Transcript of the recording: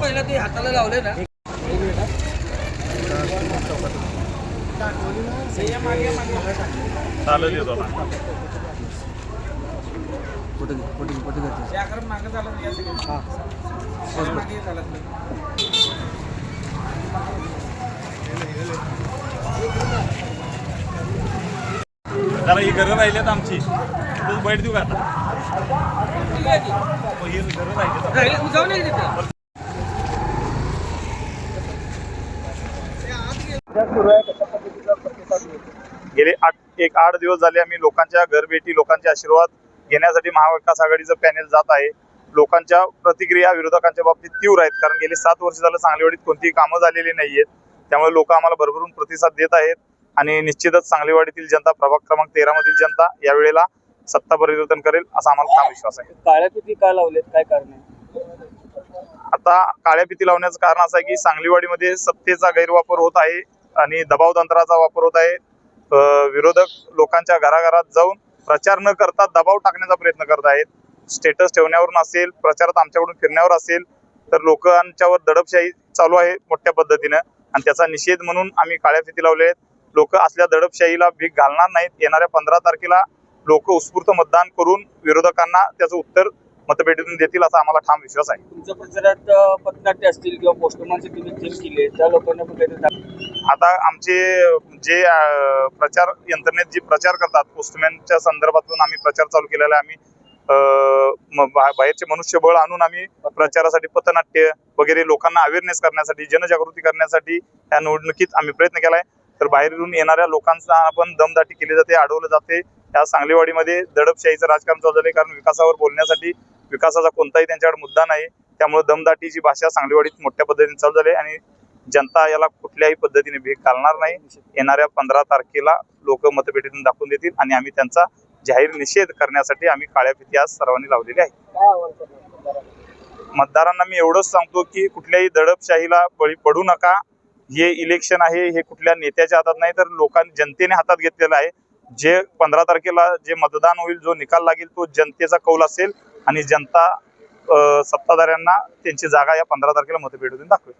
पहिला ते हाताला लावले ना चालत येतो ना जरा ही घरं राहिल्यात आमची बैठ देऊ का आता ही घरं राहिल्यात जाऊ नये तिथं गेले 8 दिवस झाले आम्ही लोकांच्या घरभेटी लोकांचे आशीर्वाद घेण्यासाठी महाविकास आघाडीचं पॅनेल जात आहे। लोकांच्या प्रतिक्रिया विरोधकांच्या बाबतीत तीव्र आहेत, कारण गेली 7 वर्ष झालं सांगलीवाडीत कोणतीही कामं झालेली नाहीयेत। त्यामुळे लोक आम्हाला भरभरून प्रतिसाद देत आहेत आणि निश्चितच सांगलीवाडीतील जनता, प्रभाग क्रमांक 13 मधील जनता यावेळेला सत्ता परिवर्तन करेल असा आम्हाला ठाम विश्वास आहे। काळ्या फिती का लावलेत, काय कारण आहे? आता काळ्या फिती लावण्याचं कारण असं आहे की सांगलीवाडीमध्ये सत्तेचा गैरवापर होत आहे आणि दबाव तंत्राचा वापर होत आहे। विरोधक लोकांच्या घराघरात जाऊन प्रचार न करता दबाव टाकण्याचा प्रयत्न करत आहेत। स्टेटस ठेवण्यावरून असेल, प्रचारात आमच्याकडून फिरण्यावर असेल, तर लोकांच्यावर दडपशाही चालू आहे मोठ्या पद्धतीनं आणि त्याचा निषेध म्हणून आम्ही काळ्या फिती लावले आहेत। लोक असल्या दडपशाहीला भीक घालणार नाहीत। येणाऱ्या 15 तारखेला लोक उत्स्फूर्त मतदान करून विरोधकांना त्याचं उत्तर मतपेटीतून देतील असा आम्हाला ठाम विश्वास आहे। तुमच्या प्रचारात पथनाट्य असतील किंवा पोस्टमनचे तुम्ही थीम केले, त्या लोकांना आता आमचे जे प्रचार यंत्रणेत जे प्रचार करतात पोस्टमॅनच्या संदर्भातून आम्ही प्रचार चालू केलेला आहे। आम्ही बाहेरचे मनुष्यबळ आणून आम्ही प्रचारासाठी पथनाट्य वगैरे लोकांना अवेअरनेस करण्यासाठी, जनजागृती करण्यासाठी या निवडणुकीत आम्ही प्रयत्न केलाय। तर बाहेरून येणाऱ्या लोकांना पण दमदाटी केली जाते, अडवलं जाते। या सांगलीवाडीमध्ये दडपशाहीचं राजकारण चालू झाले, कारण विकासावर बोलण्यासाठी विकासाचा कोणताही त्यांच्याकडे मुद्दा नाही। त्यामुळे दमदाटीची भाषा सांगलीवाडीत मोठ्या पद्धतीने चालू झाली आणि जनता याला कुठल्याही पद्धतीने भीक घालणार नाही। येणाऱ्या 15 तारखेला लोक मतपेटीतून दाखवून देतील आणि आम्ही त्यांचा जाहीर निषेध करण्यासाठी आम्ही काळ्या फिती आज सर्वांनी लावलेली आहे। मतदारांना मी एवढंच सांगतो की कुठल्याही दडपशाहीला बळी पडू नका। हे इलेक्शन आहे, हे कुठल्या नेत्याच्या हातात नाही, तर लोकांनी जनतेने हातात घेतलेलं आहे। जे 15 तारखेला जे मतदान होईल, जो निकाल लागेल तो जनतेचा कौल असेल आणि जनता सत्ताधाऱ्यांना त्यांची जागा या 15 तारखेला मतपेटीतून दाखवेल।